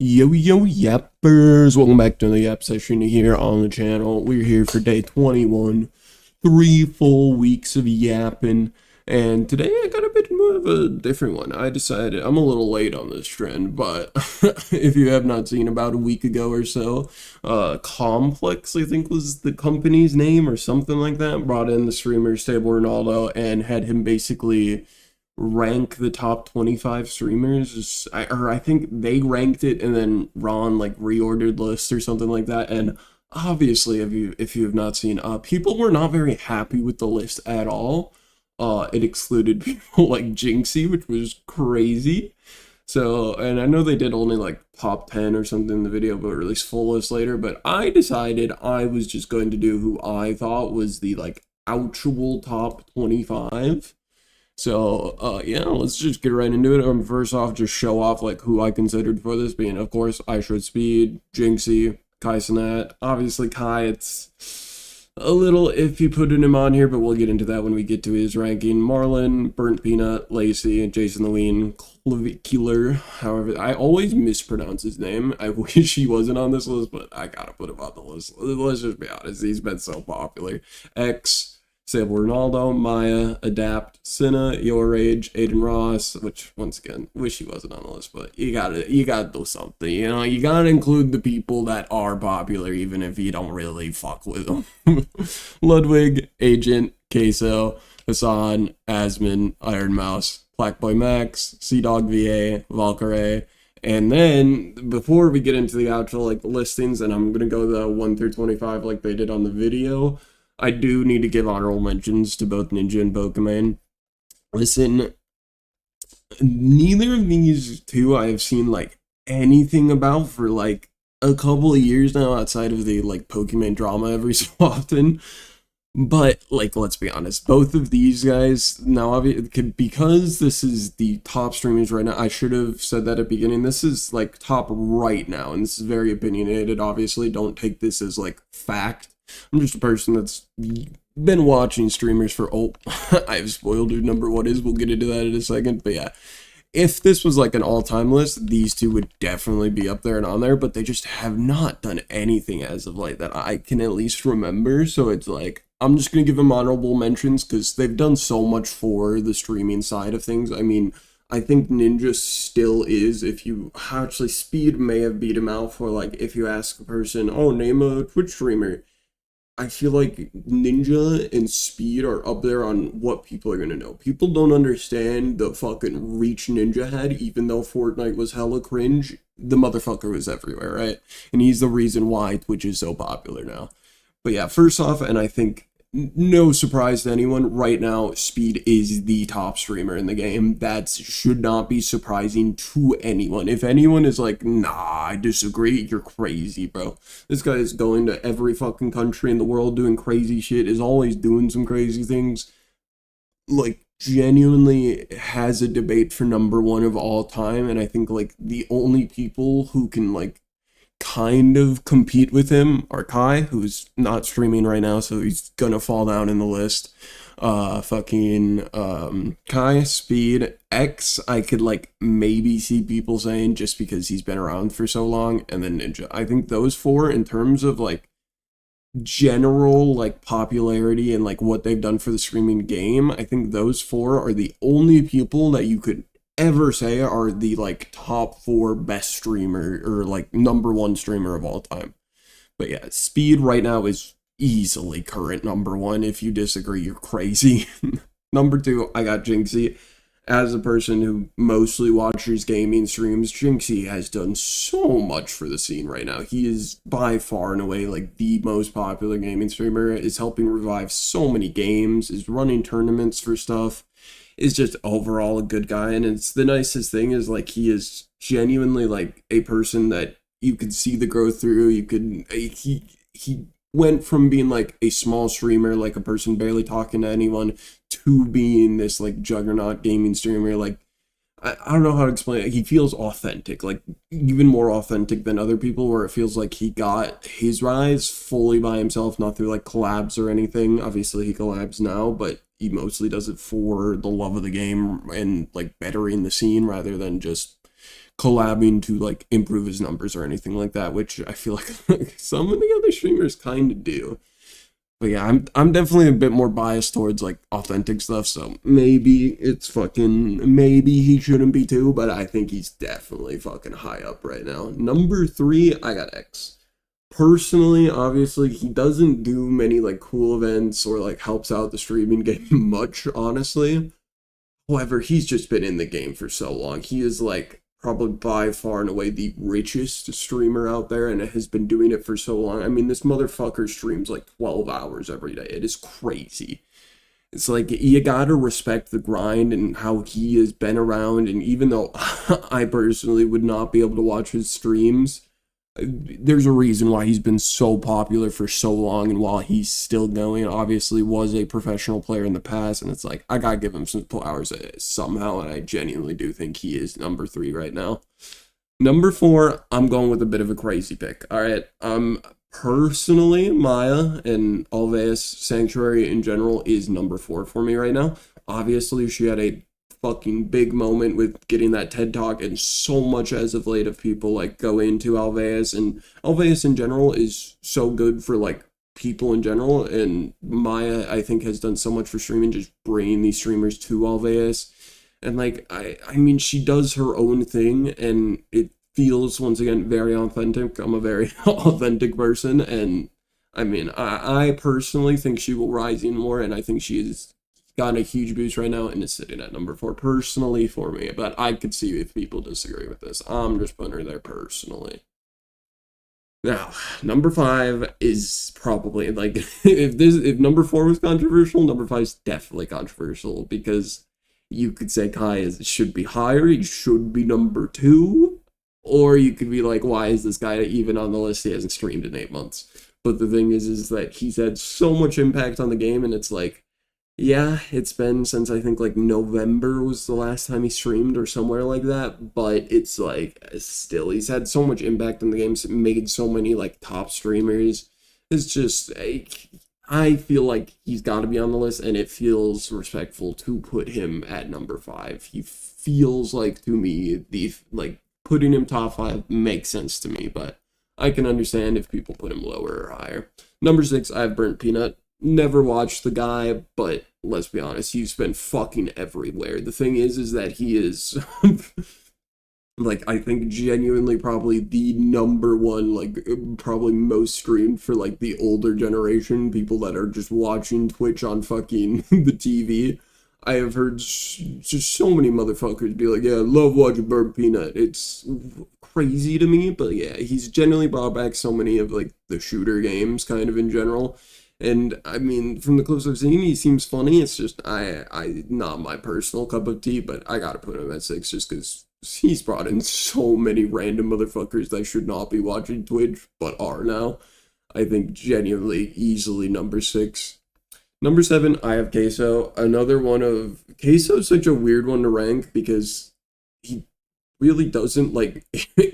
Yo, yappers! Welcome back to the Yap Session here on the channel. We're here for day 21, 3 full weeks of yapping, and today I got a bit more of a different one. I decided, I'm a little late on this trend, but if you have not seen, about a week ago or so, Complex, I think was the company's name or something like that, brought in the streamer Stable Ronaldo and had him basically rank the top 25 streamers. I think they ranked it and then Ron like reordered lists or something like that. And obviously, if you have not seen, people were not very happy with the list at all. It excluded people like Jinxie, which was crazy. So, and I know they did only like top 10 or something in the video, but released full list later. But I decided I was just going to do who I thought was the like actual top 25. So, yeah, let's just get right into it. First off, just show off, like, who I considered for this, being, of course, I Showed Speed, Jinxie, Kai Cenat. Obviously, Kai, it's a little iffy putting him on here, but we'll get into that when we get to his ranking. Marlon, Burnt Peanut, Lacey, Jason Lewin, Killer. However, I always mispronounce his name. I wish he wasn't on this list, but I gotta put him on the list. Let's just be honest, he's been so popular. X, Sable Ronaldo, Maya, Adapt, Cinna, Your Rage, Aiden Ross, which once again, wish he wasn't on the list, but you gotta do something, you know, you gotta include the people that are popular, even if you don't really fuck with them. Ludwig, Agent, Queso, Hassan, Asman, Iron Mouse, Blackboy Max, Sea Dog VA, Valkyrie. And then, before we get into the actual, like, listings, and I'm gonna go the 1 through 25 like they did on the video, I do need to give honorable mentions to both Ninja and Pokemon. Listen, neither of these two I have seen, like, anything about for, like, a couple of years now outside of the, like, Pokemon drama every so often. But, like, let's be honest, both of these guys, now, because this is the top streamers right now, I should have said that at the beginning, this is, like, top right now, and this is very opinionated, obviously, don't take this as, like, fact. I'm just a person that's been watching streamers for, I've spoiled who number one is, we'll get into that in a second, but yeah, if this was like an all-time list, these two would definitely be up there and on there, but they just have not done anything as of late that I can at least remember, so it's like, I'm just gonna give them honorable mentions, because they've done so much for the streaming side of things. I mean, I think Ninja still is, if you actually, Speed may have beat him out for, like, if you ask a person, oh, name a Twitch streamer, I feel like Ninja and Speed are up there on what people are gonna know. People don't understand the fucking reach Ninja had, even though Fortnite was hella cringe. The motherfucker was everywhere, right? And he's the reason why Twitch is so popular now. But yeah, first off, and I think no surprise to anyone, right now, Speed is the top streamer in the game. That should not be surprising to anyone. If anyone is like, nah, I disagree, you're crazy, bro. This guy is going to every fucking country in the world doing crazy shit, is always doing some crazy things. Like, genuinely has a debate for number one of all time, and I think, like, the only people who can, like, kind of compete with him are Kai, who's not streaming right now, so he's gonna fall down in the list. Kai, Speed, X, I could, like, maybe see people saying just because he's been around for so long, and then Ninja. I think those four, in terms of, like, general, like, popularity and, like, what they've done for the streaming game, I think those four are the only people that you could ever say are the, like, top 4 best streamer, or, like, number 1 streamer of all time. But yeah, Speed right now is easily current number 1. If you disagree, you're crazy. Number 2, I got Jinxie. As a person who mostly watches gaming streams, Jinxie has done so much for the scene right now. He is by far and away, like, the most popular gaming streamer, is helping revive so many games, is running tournaments for stuff, is just overall a good guy. And it's the nicest thing is, like, he is genuinely, like, a person that you could see the growth through. You could, he went from being, like, a small streamer, like a person barely talking to anyone, to being this, like, juggernaut gaming streamer. Like, I don't know how to explain it. He feels authentic, like, even more authentic than other people, where it feels like he got his rise fully by himself, not through, like, collabs or anything. Obviously he collabs now, but he mostly does it for the love of the game and, like, bettering the scene rather than just collabing to like improve his numbers or anything like that, which I feel like some of the other streamers kind of do. But yeah, I'm definitely a bit more biased towards like authentic stuff, so maybe he shouldn't be too, but I think he's definitely fucking high up right now. Number 3, I got X. Personally, obviously, he doesn't do many like cool events or like helps out the streaming game much, honestly. However, he's just been in the game for so long. He is like probably by far and away the richest streamer out there and has been doing it for so long. I mean, this motherfucker streams like 12 hours every day. It is crazy. It's like you gotta respect the grind and how he has been around. And even though I personally would not be able to watch his streams, there's a reason why he's been so popular for so long, and while he's still going, obviously was a professional player in the past, and it's like I gotta give him some flowers somehow, and I genuinely do think he is number 3 right now. Number 4, I'm going with a bit of a crazy pick. All right, personally, Maya and Alves Sanctuary in general is number 4 for me right now. Obviously, she had a fucking big moment with getting that TED Talk, and so much as of late of people like go into Alves, and Alves in general is so good for like people in general, and Maya I think has done so much for streaming, just bringing these streamers to Alves, and like I mean she does her own thing, and it feels once again very authentic. I'm a very authentic person, and I mean I personally think she will rise even more, and I think she is gotten a huge boost right now and is sitting at number 4 personally for me, but I could see if people disagree with this. I'm just putting her there personally. Now, number 5 is probably like if number 4 was controversial, number 5 is definitely controversial, because you could say should be higher, he should be number 2, or you could be like, why is this guy even on the list? He hasn't streamed in 8 months. But the thing is that he's had so much impact on the game, and it's like, yeah, it's been since I think like November was the last time he streamed or somewhere like that, but it's like still he's had so much impact in the game, made so many like top streamers. It's just I feel like he's got to be on the list, and it feels respectful to put him at number 5. He feels like, to me, the like putting him top 5 makes sense to me, but I can understand if people put him lower or higher. Number 6, I have Burnt Peanut. Never watched the guy, but let's be honest, he's been fucking everywhere. The thing is that he is like, I think genuinely probably the number 1, like probably most streamed for like the older generation, people that are just watching Twitch on fucking the TV. I have heard just so many motherfuckers be like, yeah, I love watching Burnt Peanut. It's crazy to me, but yeah, he's generally brought back so many of like the shooter games kind of in general. And I mean, from the clips I've seen, he seems funny. It's just I not my personal cup of tea, but I gotta put him at 6 just because he's brought in so many random motherfuckers that should not be watching Twitch but are now. I think genuinely easily number 6. Number 7, I have Queso. Another one of Queso's such a weird one to rank because he really doesn't like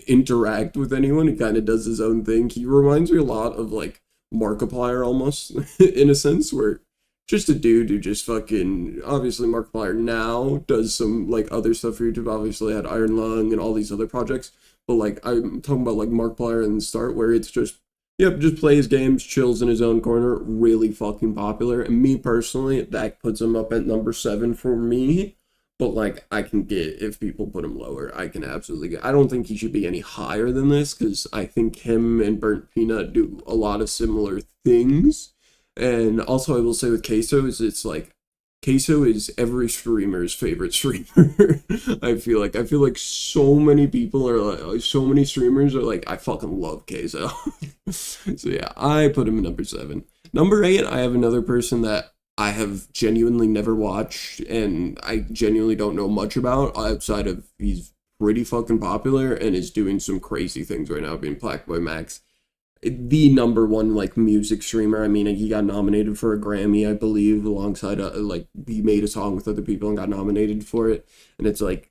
interact with anyone. He kind of does his own thing. He reminds me a lot of like Markiplier almost in a sense, where just a dude who just fucking obviously Markiplier now does some like other stuff for YouTube. Obviously had Iron Lung and all these other projects, but like I'm talking about like Markiplier in the start, where it's just just plays games, chills in his own corner, really fucking popular. And me personally, that puts him up at number 7 for me. But like I can get, if people put him lower, I can absolutely get. I don't think he should be any higher than this, because I think him and Burnt Peanut do a lot of similar things. And also I will say with Queso is it's like Queso is every streamer's favorite streamer. I feel like so many people are like, so many streamers are like, I fucking love Queso. So yeah, I put him in number 7. Number 8, I have another person that I have genuinely never watched, and I genuinely don't know much about, outside of he's pretty fucking popular and is doing some crazy things right now, being Blackboy Max. The number 1 like music streamer. I mean, he got nominated for a Grammy, I believe, alongside like he made a song with other people and got nominated for it. And it's like,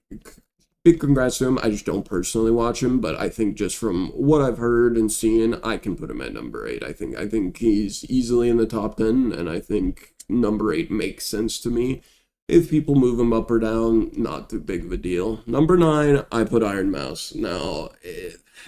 big congrats to him. I just don't personally watch him, but I think just from what I've heard and seen, I can put him at number 8. I think he's easily in the top 10, and I think number 8 makes sense to me. If people move them up or down, not too big of a deal. Number 9, I put Iron Mouse. Now,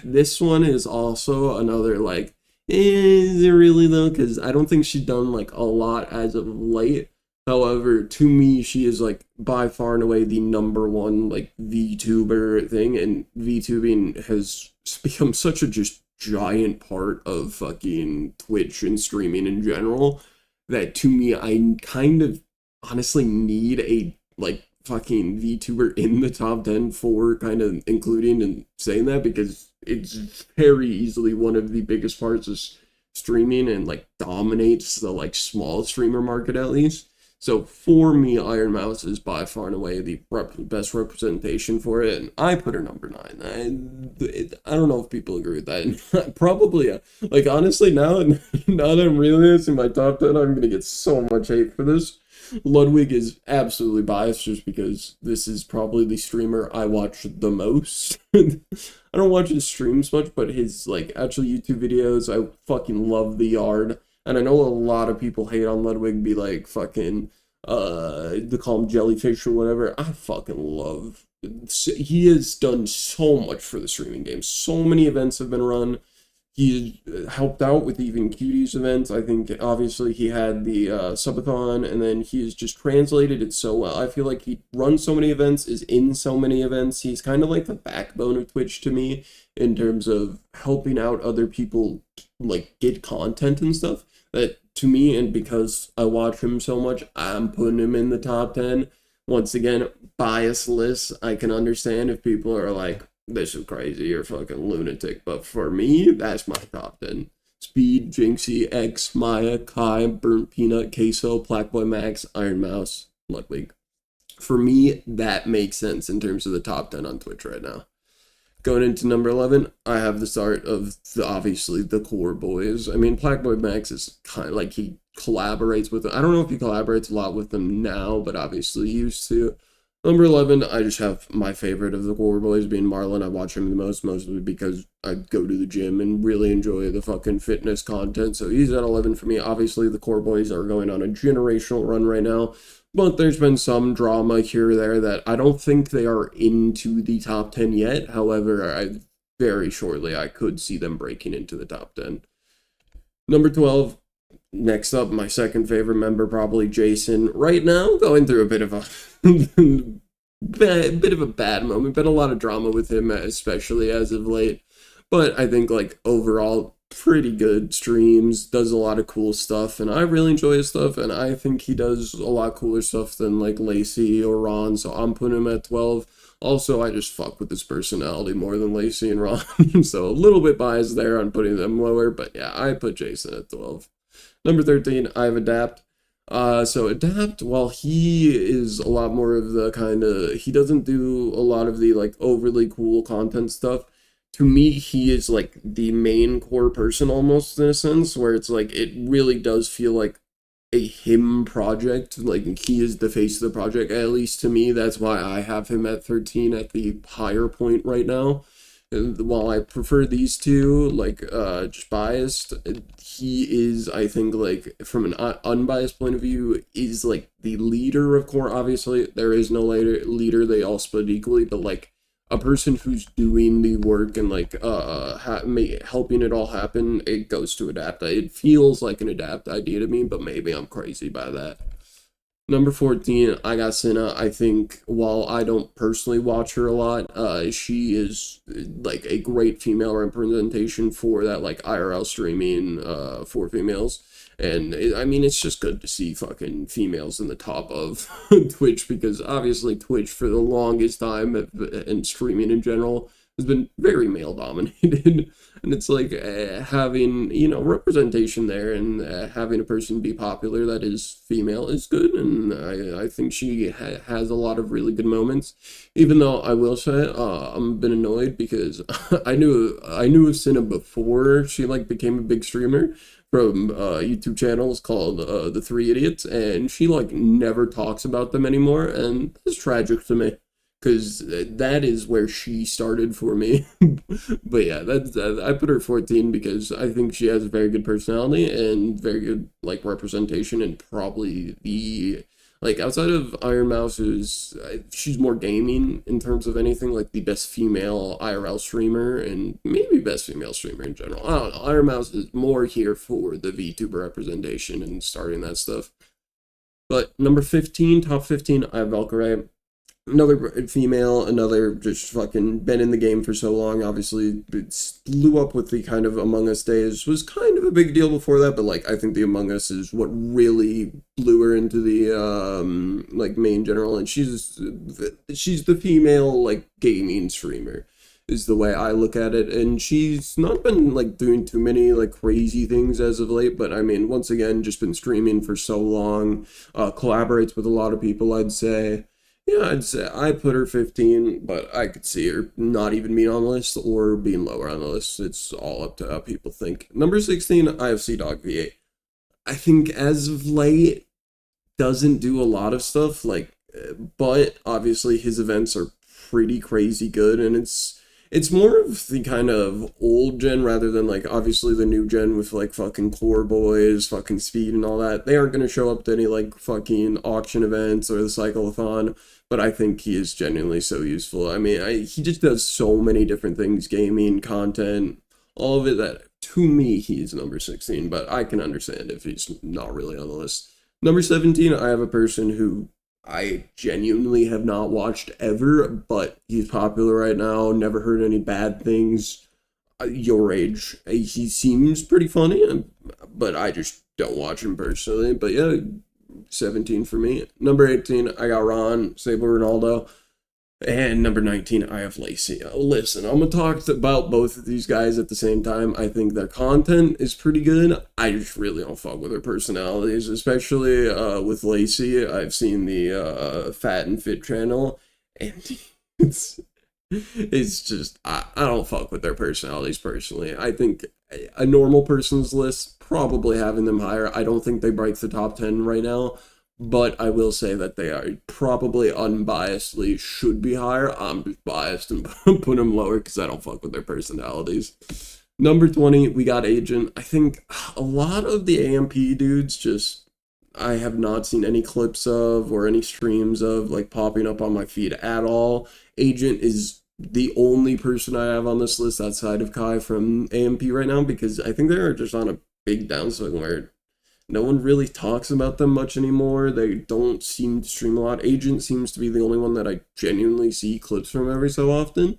this one is also another like, is it really though? Because I don't think she's done like a lot as of late. However, to me, she is like by far and away the number one like VTuber thing, and VTubing has become such a just giant part of fucking Twitch and streaming in general that to me, I kind of honestly need a like fucking VTuber in the top 10 for kind of including and saying that, because it's very easily one of the biggest parts of streaming and like dominates the like small streamer market at least. So for me, Iron Mouse is by far and away the best representation for it, and I put her number 9. I don't know if people agree with that. Probably, like honestly, now that I'm realizing my top 10, I'm gonna get so much hate for this. Ludwig is absolutely biased just because this is probably the streamer I watch the most. I don't watch his streams much, but his like actual YouTube videos, I fucking love the yard. And I know a lot of people hate on Ludwig, be like fucking they call him jellyfish or whatever. I fucking love. He has done so much for the streaming game. So many events have been run. He helped out with even Cuties events. I think obviously he had the subathon, and then he has just translated it so well. I feel like he runs so many events, is in so many events. He's kind of like the backbone of Twitch to me in terms of helping out other people like get content and stuff. That to me, and because I watch him so much, I'm putting him in the top 10. Once again, biasless. I can understand if people are like, this is crazy, you're fucking lunatic. But for me, that's my top 10. Speed, Jinxie, X, Maya, Kai, Burnt Peanut, Queso, Blackboy Max, Iron Mouse, Ludwig. For me, that makes sense in terms of the top 10 on Twitch right now. Going into number 11, I have the start of obviously the core boys. I mean, Blackboy Max is kind of like he collaborates with them. I don't know if he collaborates a lot with them now, but obviously he used to. Number 11, I just have my favorite of the core boys being Marlon. I watch him the most, mostly because I go to the gym and really enjoy the fucking fitness content. So he's at 11 for me. Obviously, the core boys are going on a generational run right now, but there's been some drama here or there that I don't think they are into the top 10 yet. However, very shortly I could see them breaking into the top 10. Number 12, next up, my second favorite member, probably Jason. Right now, going through a bit of a bad moment. Been a lot of drama with him, especially as of late. But I think like overall, pretty good streams, does a lot of cool stuff, and I really enjoy his stuff, and I think he does a lot cooler stuff than like Lacey or Ron, so I'm putting him at 12. Also, I just fuck with his personality more than Lacey and Ron, so a little bit biased there on putting them lower, but yeah, I put Jason at 12. Number 13, I have Adapt. So Adapt, while he is a lot more of the kind of, he doesn't do a lot of the like overly cool content stuff. To me, he is like the main core person almost in a sense, where it's like, it really does feel like a him project. Like he is the face of the project, at least to me. That's why I have him at 13 at the higher point right now. And while I prefer these two, like, just biased, he is, I think, like, from an unbiased point of view, is, like, the leader of core. Obviously, there is no leader, they all split equally, but, like, a person who's doing the work and, like, helping it all happen, it goes to Adapt. It feels like an Adapt idea to me, but maybe I'm crazy by that. Number 14, I got Cinna. I think while I don't personally watch her a lot, she is like a great female representation for that like IRL streaming for females. And I mean, it's just good to see fucking females in the top of Twitch, because obviously Twitch for the longest time and streaming in general has been very male dominated. And it's like having, you know, representation there, and having a person be popular that is female is good. And I think she has a lot of really good moments, even though I will say I'm a bit annoyed because I knew of Cinna before she like became a big streamer from YouTube channels called The Three Idiots, and she like never talks about them anymore, and it's tragic to me, because that is where she started for me. But yeah, that's I put her 14 because I think she has a very good personality and very good like representation, and probably the Like outside of Iron Mouse, who's she's more gaming in terms of anything, like the best female IRL streamer and maybe best female streamer in general. I don't know. Iron Mouse is more here for the VTuber representation and starting that stuff. But number 15, top 15, I have Valkyrie. Another female, another just fucking been in the game for so long. Obviously, it blew up with the kind of Among Us days. Was kind of a big deal before that, but like I think the Among Us is what really blew her into the like main general. And she's the female like gaming streamer is the way I look at it. And she's not been like doing too many like crazy things as of late, but I mean, once again, just been streaming for so long. Collaborates with a lot of people, I'd say. Yeah, I'd say I put her 15, but I could see her not even being on the list or being lower on the list. It's all up to how people think. Number 16, I have Sea Dog V8. I think as of late, doesn't do a lot of stuff, like, but obviously his events are pretty crazy good, and it's more of the kind of old gen rather than like obviously the new gen with like fucking core boys, fucking speed and all that. They aren't gonna show up to any like fucking auction events or the cyclothon, but I think he is genuinely so useful. I mean, he just does so many different things, gaming, content, all of it, that to me he's number 16, but I can understand if he's not really on the list. Number 17, I have a person who I genuinely have not watched ever, but he's popular right now. Never heard any bad things. Your age. He seems pretty funny, but I just don't watch him personally. But yeah, 17 for me. Number 18, I got Ron, Sable Ronaldo. And number 19, I have Lacey. Listen, I'm going to talk about both of these guys at the same time. I think their content is pretty good. I just really don't fuck with their personalities, especially with Lacey. I've seen the Fat and Fit channel, and it's just, I don't fuck with their personalities personally. I think a normal person's list, probably having them higher. I don't think they break the top 10 right now. But I will say that they are probably unbiasedly should be higher. I'm just biased and put them lower because I don't fuck with their personalities. Number 20, we got Agent. I think a lot of the AMP dudes just, I have not seen any clips of or any streams of like popping up on my feed at all. Agent is the only person I have on this list outside of Kai from AMP right now because I think they're just on a big downswing where no one really talks about them much anymore. They don't seem to stream a lot. Agent seems to be the only one that I genuinely see clips from every so often.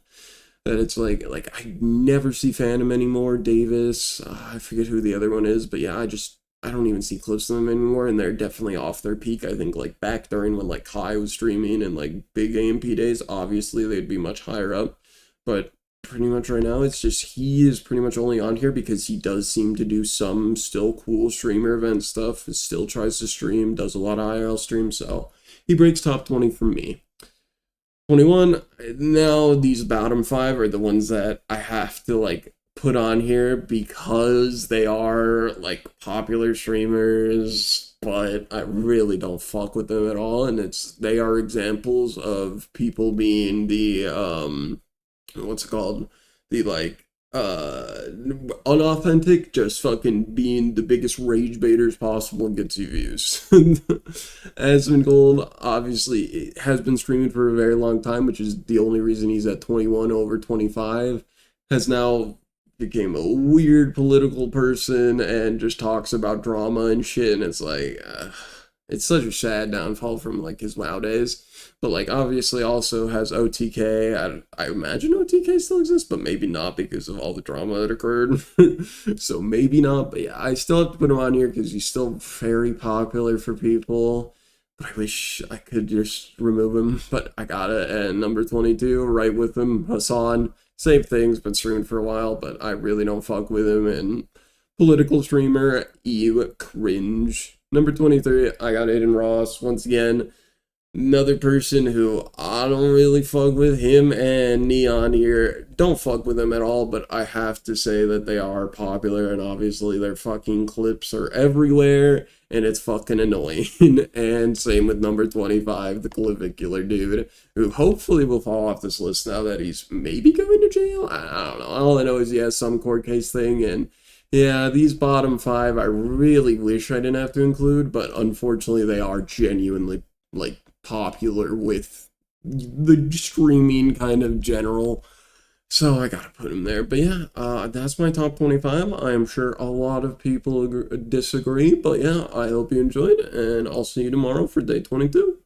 That it's like I never see Phantom anymore. Davis, I forget who the other one is, but yeah, I don't even see clips of them anymore, and they're definitely off their peak. I think like back during when like Kai was streaming and like big AMP days, obviously they'd be much higher up, but pretty much right now it's just he is pretty much only on here because he does seem to do some still cool streamer event stuff, still tries to stream, does a lot of IRL streams, so he breaks top 20 for me. 21, now these bottom 5 are the ones that I have to like put on here because they are like popular streamers, but I really don't fuck with them at all, and they are examples of people being the what's it called, the like unauthentic, just fucking being the biggest rage baiters possible and gets you views. Aspen Gold obviously has been streaming for a very long time, which is the only reason he's at 21 over 25. Has now became a weird political person and just talks about drama and shit, and it's like it's such a sad downfall from like his WoW days. But like obviously also has OTK. I imagine OTK still exists, but maybe not because of all the drama that occurred. So maybe not, but yeah, I still have to put him on here because he's still very popular for people. But I wish I could just remove him, but I got it. And number 22, right with him, Hassan. Same thing's been streaming for a while, but I really don't fuck with him. And political streamer, ew, cringe. Number 23, I got Aiden Ross. Once again, another person who I don't really fuck with. Him and Neon here, don't fuck with them at all, but I have to say that they are popular, and obviously their fucking clips are everywhere, and it's fucking annoying. And same with number 25, the clavicular dude, who hopefully will fall off this list now that he's maybe going to jail. I don't know. All I know is he has some court case thing, and yeah, these bottom 5 I really wish I didn't have to include, but unfortunately they are genuinely like popular with the streaming kind of general. So I gotta put him there. But yeah, that's my top 25. I am sure a lot of people disagree, but yeah, I hope you enjoyed, and I'll see you tomorrow for day 22.